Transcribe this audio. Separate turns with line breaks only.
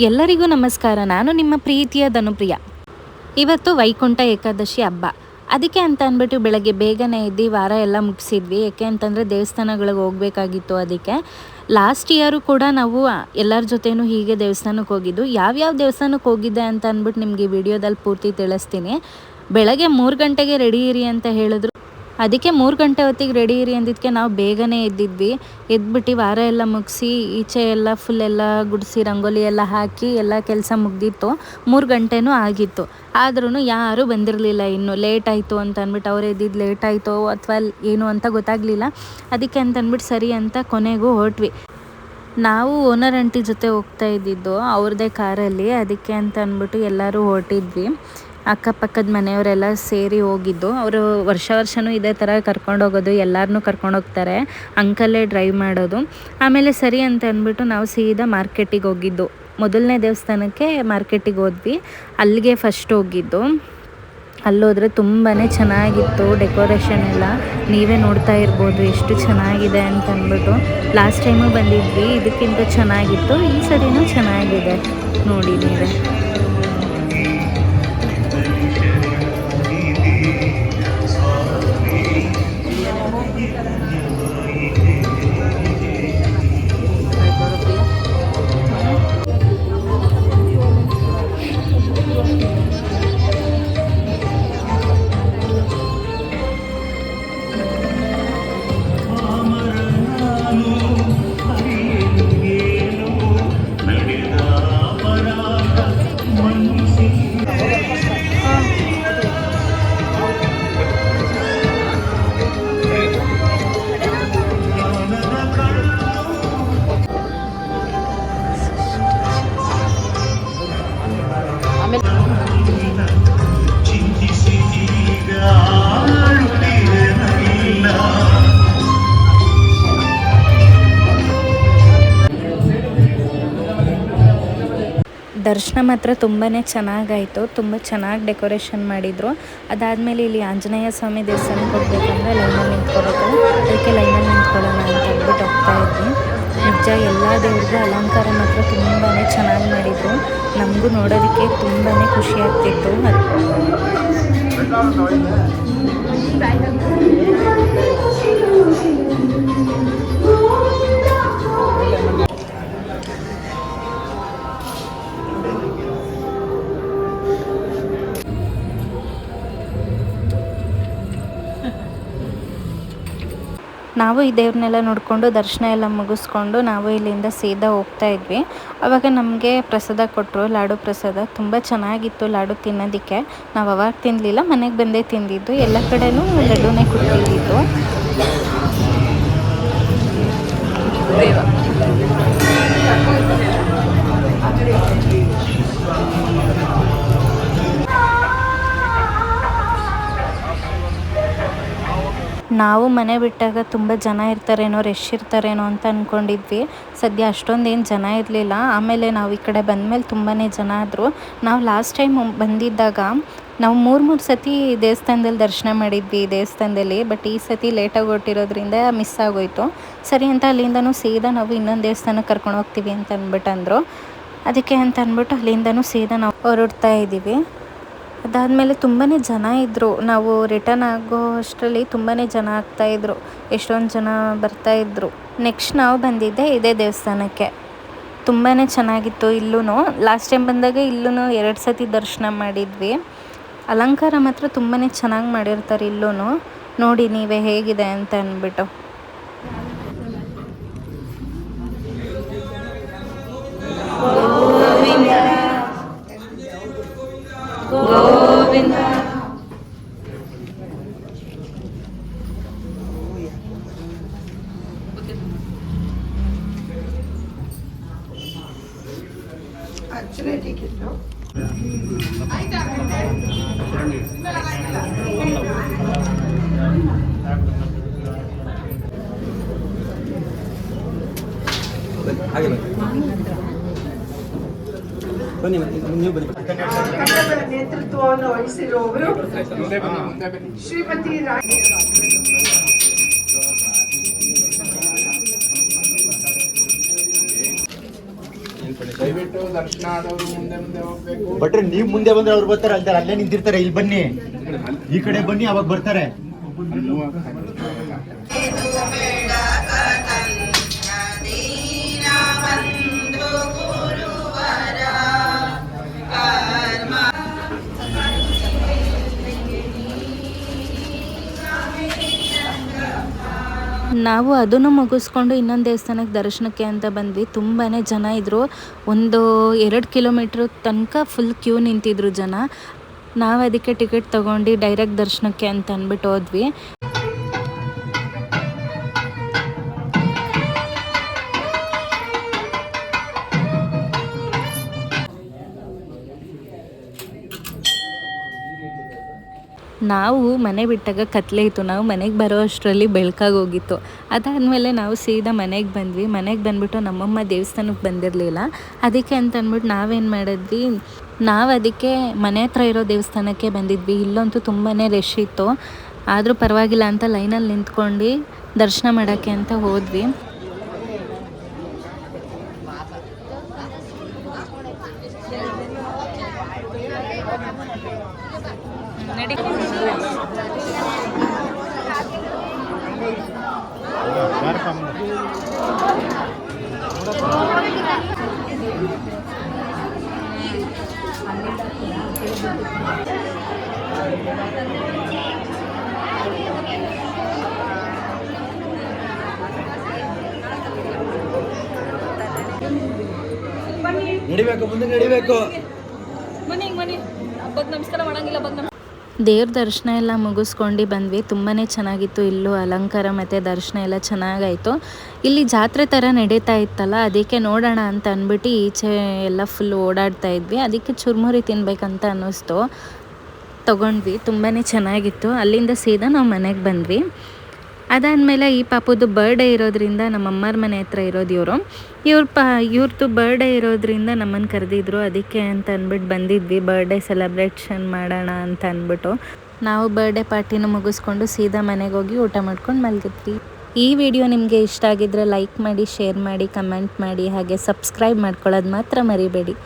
ಎಲ್ಲರಿಗೂ ನಮಸ್ಕಾರ. ನಾನು ನಿಮ್ಮ ಪ್ರೀತಿಯ ಧನುಪ್ರಿಯ. ಇವತ್ತು ವೈಕುಂಠ ಏಕಾದಶಿ ಹಬ್ಬ. ಅದಕ್ಕೆ ಅಂತ ಅಂದ್ಬಿಟ್ಟು ಬೆಳಗ್ಗೆ ಬೇಗನೆ ಎದ್ದು ವಾರ ಎಲ್ಲ ಮುಗಿಸಿದ್ವಿ. ಯಾಕೆ ಅಂತಂದರೆ ದೇವಸ್ಥಾನಗಳಿಗೆ ಹೋಗಬೇಕಾಗಿತ್ತು. ಅದಕ್ಕೆ ಲಾಸ್ಟ್ ಇಯರು ಕೂಡ ನಾವು ಎಲ್ಲರ ಜೊತೆನೂ ಹೀಗೆ ದೇವಸ್ಥಾನಕ್ಕೆ ಹೋಗಿದ್ದು. ಯಾವ್ಯಾವ ದೇವಸ್ಥಾನಕ್ಕೆ ಹೋಗಿದ್ದೆ ಅಂತ ಅಂದ್ಬಿಟ್ಟು ನಿಮಗೆ ವಿಡಿಯೋದಲ್ಲಿ ಪೂರ್ತಿ ತಿಳಿಸ್ತೀನಿ. ಬೆಳಗ್ಗೆ 3 ಗಂಟೆಗೆ ರೆಡಿ ಇರಿ ಅಂತ ಹೇಳಿದ್ರು. ಅದಕ್ಕೆ 3 ಗಂಟೆ ಹೊತ್ತಿಗೆ ರೆಡಿ ಇರಿ ಅಂದಿದ್ದಕ್ಕೆ ನಾವು ಬೇಗನೆ ಎದ್ದಿದ್ವಿ. ಎದ್ಬಿಟ್ಟು ವಾರ ಎಲ್ಲ ಮುಗಿಸಿ ಈಚೆ ಎಲ್ಲ ಫುಲ್ ಎಲ್ಲ ಗುಡಿಸಿ ರಂಗೋಲಿ ಎಲ್ಲ ಹಾಕಿ ಎಲ್ಲ ಕೆಲಸ ಮುಗ್ದಿತ್ತು. 3 ಗಂಟೆನೂ ಆಗಿತ್ತು. ಆದ್ರೂ ಯಾರೂ ಬಂದಿರಲಿಲ್ಲ. ಇನ್ನು ಲೇಟ್ ಆಯಿತು ಅಂತ ಅಂದ್ಬಿಟ್ಟು ಅವ್ರು ಎದ್ದಿದ್ದು ಲೇಟ್ ಆಯಿತು ಅಥವಾ ಏನು ಅಂತ ಗೊತ್ತಾಗಲಿಲ್ಲ. ಅದಕ್ಕೆ ಅಂತ ಅಂದ್ಬಿಟ್ಟು ಸರಿ ಅಂತ ಕೊನೆಗೂ ಹೊರಟ್ವಿ. ನಾವು ಓನರ್ ಆಂಟಿ ಜೊತೆ ಹೋಗ್ತಾ ಇದ್ದಿದ್ದು ಅವ್ರದ್ದೇ ಕಾರಲ್ಲಿ. ಅದಕ್ಕೆ ಅಂತ ಅಂದ್ಬಿಟ್ಟು ಎಲ್ಲರೂ ಹೊರಟಿದ್ವಿ. ಅಕ್ಕಪಕ್ಕದ ಮನೆಯವರೆಲ್ಲ ಸೇರಿ ಹೋಗಿದ್ದು. ಅವರು ವರ್ಷವೂ ಇದೇ ಥರ ಕರ್ಕೊಂಡೋಗೋದು, ಎಲ್ಲರನ್ನೂ ಕರ್ಕೊಂಡೋಗ್ತಾರೆ. ಅಂಕಲೇ ಡ್ರೈವ್ ಮಾಡೋದು. ಆಮೇಲೆ ಸರಿ ಅಂತ ಅಂದ್ಬಿಟ್ಟು ನಾವು ಸೀದಾ ಮಾರ್ಕೆಟಿಗೆ ಹೋಗಿದ್ದು. ಮೊದಲನೇ ದೇವಸ್ಥಾನಕ್ಕೆ ಮಾರ್ಕೆಟಿಗೆ ಹೋದ್ವಿ. ಅಲ್ಲಿಗೆ ಫಸ್ಟ್ ಹೋಗಿದ್ದು. ಅಲ್ಲೋದ್ರೆ ತುಂಬಾ ಚೆನ್ನಾಗಿತ್ತು ಡೆಕೋರೇಷನ್ ಎಲ್ಲ. ನೀವೇ ನೋಡ್ತಾ ಇರ್ಬೋದು ಎಷ್ಟು ಚೆನ್ನಾಗಿದೆ ಅಂತ ಅಂದ್ಬಿಟ್ಟು. ಲಾಸ್ಟ್ ಟೈಮು ಬಂದಿದ್ವಿ, ಇದಕ್ಕಿಂತ ಚೆನ್ನಾಗಿತ್ತು. ಈ ಸರಿನೂ ಚೆನ್ನಾಗಿದೆ ನೋಡಿ ನೀವೇ. ದರ್ಶನ ಮಾತ್ರ ತುಂಬಾ ಚೆನ್ನಾಗಾಯಿತು. ತುಂಬ ಚೆನ್ನಾಗಿ ಡೆಕೋರೇಷನ್ ಮಾಡಿದರು. ಅದಾದಮೇಲೆ ಇಲ್ಲಿ ಆಂಜನೇಯ ಸ್ವಾಮಿ ದೇವಸ್ಥಾನಕ್ಕೆ ಹೋಗ್ಬೇಕಂದ್ರೆ ಲೈನಲ್ಲಿ ನಿಂತ್ಕೋಬೇಕು. ಅದಕ್ಕೆ ಲೈನಲ್ಲಿ ನಿಂತ್ಕೊಳ್ಳೋಣ ಅಂತ ಅಂದ್ಬಿಟ್ಟು ಹೋಗ್ತಾ ಇದ್ವಿ. ನಿಜ ಎಲ್ಲ ದೇವ್ರಿಗೂ ಅಲಂಕಾರ ಮಾತ್ರ ತುಂಬಾ ಚೆನ್ನಾಗಿ ಮಾಡಿದರು. ನಮಗೂ ನೋಡೋದಕ್ಕೆ ತುಂಬಾ ಖುಷಿ ಆಗ್ತಿತ್ತು. ನಾವು ಈ ದೇವ್ರನ್ನೆಲ್ಲ ನೋಡಿಕೊಂಡು ದರ್ಶನ ಎಲ್ಲ ಮುಗಿಸ್ಕೊಂಡು ನಾವು ಇಲ್ಲಿಂದ ಸೀದಾ ಹೋಗ್ತಾ ಇದ್ವಿ. ಆವಾಗ ನಮಗೆ ಪ್ರಸಾದ ಕೊಟ್ಟರು, ಲಾಡು ಪ್ರಸಾದ. ತುಂಬ ಚೆನ್ನಾಗಿತ್ತು ಲಾಡು ತಿನ್ನೋದಕ್ಕೆ. ನಾವು ಅವಾಗ ತಿನ್ನಲಿಲ್ಲ, ಮನೆಗೆ ಬಂದೇ ತಿಂದಿದ್ದು. ಎಲ್ಲ ಕಡೆನೂ ಲಡ್ಡುನೇ ಕೊಡ್ತಿದ್ದಿದ್ದು. ನಾವು ಮನೆ ಬಿಟ್ಟಾಗ ತುಂಬ ಜನ ಇರ್ತಾರೇನೋ, ರಶ್ ಇರ್ತಾರೇನೋ ಅಂತ ಅಂದ್ಕೊಂಡಿದ್ವಿ. ಸದ್ಯ ಅಷ್ಟೊಂದೇನು ಜನ ಇರಲಿಲ್ಲ. ಆಮೇಲೆ ನಾವು ಈ ಕಡೆ ಬಂದಮೇಲೆ ತುಂಬಾ ಜನ ಆದರು. ನಾವು ಲಾಸ್ಟ್ ಟೈಮ್ ಬಂದಿದ್ದಾಗ ನಾವು 3 ಸತಿ ದೇವಸ್ಥಾನದಲ್ಲಿ ದರ್ಶನ ಮಾಡಿದ್ವಿ ಈ ದೇವಸ್ಥಾನದಲ್ಲಿ. ಬಟ್ ಈ ಸತಿ ಲೇಟಾಗಿ ಹೊರಟಿರೋದ್ರಿಂದ ಮಿಸ್ ಆಗೋಯಿತು. ಸರಿ ಅಂತ ಅಲ್ಲಿಂದನೂ ಸೀದಾ ನಾವು ಇನ್ನೊಂದು ದೇವಸ್ಥಾನಕ್ಕೆ ಕರ್ಕೊಂಡು ಹೋಗ್ತೀವಿ ಅಂತ ಅಂದ್ಬಿಟ್ಟು ಅದಕ್ಕೆ ಅಂತ ಅಂದ್ಬಿಟ್ಟು ಅಲ್ಲಿಂದನೂ ಸೀದಾ ನಾವು ಹೊರಡ್ತಾ ಇದ್ದೀವಿ. ಅದಾದಮೇಲೆ ತುಂಬಾ ಜನ ಇದ್ದರು. ನಾವು ರಿಟರ್ನ್ ಆಗೋ ಅಷ್ಟರಲ್ಲಿ ತುಂಬಾ ಜನ ಆಗ್ತಾಯಿದ್ರು. ಎಷ್ಟೊಂದು ಜನ ಬರ್ತಾಯಿದ್ರು. ನೆಕ್ಸ್ಟ್ ನಾವು ಬಂದಿದ್ದೆ ಇದೇ ದೇವಸ್ಥಾನಕ್ಕೆ. ತುಂಬಾ ಚೆನ್ನಾಗಿತ್ತು. ಇಲ್ಲೂ ಲಾಸ್ಟ್ ಟೈಮ್ ಬಂದಾಗ ಇಲ್ಲೂ 2 ಸತಿ ದರ್ಶನ ಮಾಡಿದ್ವಿ. ಅಲಂಕಾರ ಮಾತ್ರ ತುಂಬಾ ಚೆನ್ನಾಗಿ ಮಾಡಿರ್ತಾರೆ ಇಲ್ಲೂ. ನೋಡಿ ನೀವೇ ಹೇಗಿದೆ ಅಂತ ಅಂದ್ಬಿಟ್ಟು. Govinda
Actually, take it now. ನೇತೃತ್ವವನ್ನು ವಹಿಸಿರುವವರು ಶ್ರೀಮತಿ
ದಯವಿಟ್ಟು ದರ್ಶನ ಆದವರು ಮುಂದೆ ಮುಂದೆ ಹೋಗ್ಬೇಕು.
ಬಟ್ರೆ ನೀವು ಮುಂದೆ ಬಂದ್ರೆ ಅವ್ರು ಬರ್ತಾರೆ, ಅಲ್ಲೇ ನಿಂತಿರ್ತಾರೆ. ಇಲ್ಲಿ ಬನ್ನಿ, ಈ ಕಡೆ ಬನ್ನಿ, ಅವಾಗ ಬರ್ತಾರೆ.
ನಾವು ಅದನ್ನು ಮುಗಿಸ್ಕೊಂಡು ಇನ್ನೊಂದು ದೇವಸ್ಥಾನಕ್ಕೆ ದರ್ಶನಕ್ಕೆ ಅಂತ ಬಂದ್ವಿ. ತುಂಬಾ ಜನ ಇದ್ದರು. ಒಂದು 2 ಕಿಲೋಮೀಟ್ರ್ ತನಕ ಫುಲ್ ಕ್ಯೂ ನಿಂತಿದ್ರು ಜನ. ನಾವು ಅದಕ್ಕೆ ಟಿಕೆಟ್ ತೊಗೊಂಡು ಡೈರೆಕ್ಟ್ ದರ್ಶನಕ್ಕೆ ಅಂತ ಅಂದ್ಬಿಟ್ಟು ಹೋದ್ವಿ. ನಾವು ಮನೆ ಬಿಟ್ಟಾಗ ಕತ್ಲೆ ಇತ್ತು. ನಾವು ಮನೆಗೆ ಬರೋ ಅಷ್ಟರಲ್ಲಿ ಬೆಳಕಾಗಿ ಹೋಗಿತ್ತು. ಅದಾದಮೇಲೆ ನಾವು ಸೀದಾ ಮನೆಗೆ ಬಂದ್ವಿ. ಮನೆಗೆ ಬಂದುಬಿಟ್ಟು ನಮ್ಮಮ್ಮ ದೇವಸ್ಥಾನಕ್ಕೆ ಬಂದಿರಲಿಲ್ಲ. ಅದಕ್ಕೆ ಅಂತ ಅಂದ್ಬಿಟ್ಟು ನಾವೇನು ಮಾಡಿದ್ವಿ, ನಾವು ಅದಕ್ಕೆ ಮನೆ ಹತ್ರ ಇರೋ ದೇವಸ್ಥಾನಕ್ಕೆ ಬಂದಿದ್ವಿ. ಇಲ್ಲಂತೂ ತುಂಬಾ ರಶ್ ಇತ್ತು. ಆದರೂ ಪರವಾಗಿಲ್ಲ ಅಂತ ಲೈನಲ್ಲಿ ನಿಂತ್ಕೊಂಡು ದರ್ಶನ ಮಾಡೋಕ್ಕೆ ಅಂತ ಹೋದ್ವಿ.
ನಡಿಬೇಕು, ಮುಂದೆ ನಡಿಬೇಕು.
ದೇವ್ರ ದರ್ಶನ ಎಲ್ಲ ಮುಗಿಸ್ಕೊಂಡು ಬಂದ್ವಿ. ತುಂಬಾ ಚೆನ್ನಾಗಿತ್ತು. ಇಲ್ಲೂ ಅಲಂಕಾರ ಮತ್ತು ದರ್ಶನ ಎಲ್ಲ ಚೆನ್ನಾಗಾಯಿತು. ಇಲ್ಲಿ ಜಾತ್ರೆ ಥರ ನಡೀತಾ ಇತ್ತಲ್ಲ, ಅದಕ್ಕೆ ನೋಡೋಣ ಅಂತ ಅಂದ್ಬಿಟ್ಟು ಈಚೆ ಎಲ್ಲ ಫುಲ್ ಓಡಾಡ್ತಾ ಇದ್ವಿ. ಅದಕ್ಕೆ ಚುರುಮುರಿ ತಿನ್ಬೇಕಂತ ಅನ್ನಿಸ್ತು, ತೊಗೊಂಡ್ವಿ. ತುಂಬಾ ಚೆನ್ನಾಗಿತ್ತು. ಅಲ್ಲಿಂದ ಸೀದಾ ನಾವು ಮನೆಗೆ ಬಂದ್ವಿ. ಅದಾದಮೇಲೆ ಈ ಪಾಪುದು ಬರ್ಡೇ ಇರೋದ್ರಿಂದ ನಮ್ಮಮ್ಮರ ಮನೆ ಹತ್ರ ಇರೋದು ಇವ್ರದ್ದು ಬರ್ಡೇ ಇರೋದ್ರಿಂದ ನಮ್ಮನ್ನು ಕರೆದಿದ್ರು. ಅದಕ್ಕೆ ಅಂತ ಅಂದ್ಬಿಟ್ಟು ಬಂದಿದ್ವಿ, ಬರ್ಡೇ ಸೆಲೆಬ್ರೇಷನ್ ಮಾಡೋಣ ಅಂತ ಅಂದ್ಬಿಟ್ಟು. ನಾವು ಬರ್ಡೇ ಪಾರ್ಟಿನ ಮುಗಿಸ್ಕೊಂಡು ಸೀದಾ ಮನೆಗೆ ಹೋಗಿ ಊಟ ಮಾಡ್ಕೊಂಡು ಮಲಗಿದ್ವಿ. ಈ ವಿಡಿಯೋ ನಿಮಗೆ ಇಷ್ಟ ಆಗಿದ್ರೆ ಲೈಕ್ ಮಾಡಿ, ಶೇರ್ ಮಾಡಿ, ಕಮೆಂಟ್ ಮಾಡಿ, ಹಾಗೆ ಸಬ್ಸ್ಕ್ರೈಬ್ ಮಾಡ್ಕೊಳ್ಳೋದು ಮಾತ್ರ ಮರಿಬೇಡಿ.